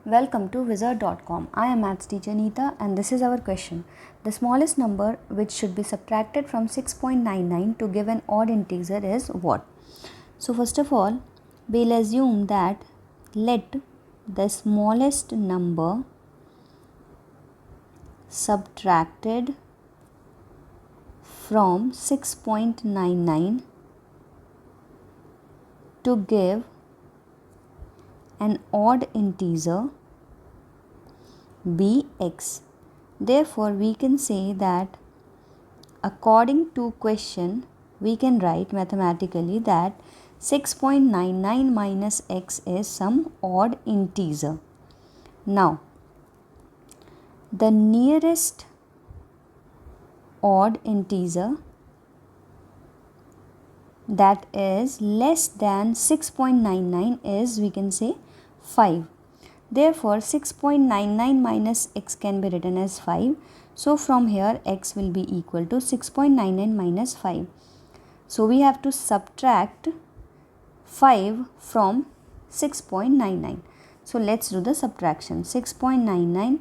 Welcome to wizard.com. I am maths teacher Neeta and this is our question. The smallest number which should be subtracted from 6.99 to give an odd integer is what? So first of all, we'll assume that let the smallest number subtracted from 6.99 to give an odd integer be x. Therefore, we can say that according to question, we can write mathematically that 6.99 minus x is some odd integer. Now, the nearest odd integer that is less than 6.99 is, we can say, 5. Therefore, 6.99 minus x can be written as 5. So, from here x will be equal to 6.99 minus 5. So, we have to subtract 5 from 6.99. So, let's do the subtraction. 6.99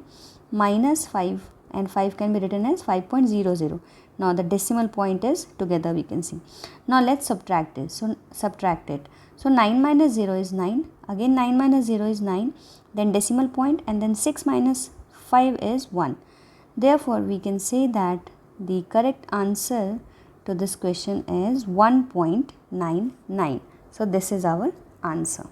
minus 5 and 5 can be written as 5.00. Now, the decimal point is together, we can see. Now, let's subtract it. So, subtract it. So, 9 minus 0 is 9. Again, 9 minus 0 is 9. Then decimal point, and then 6 minus 5 is 1. Therefore, we can say that the correct answer to this question is 1.99. So, this is our answer.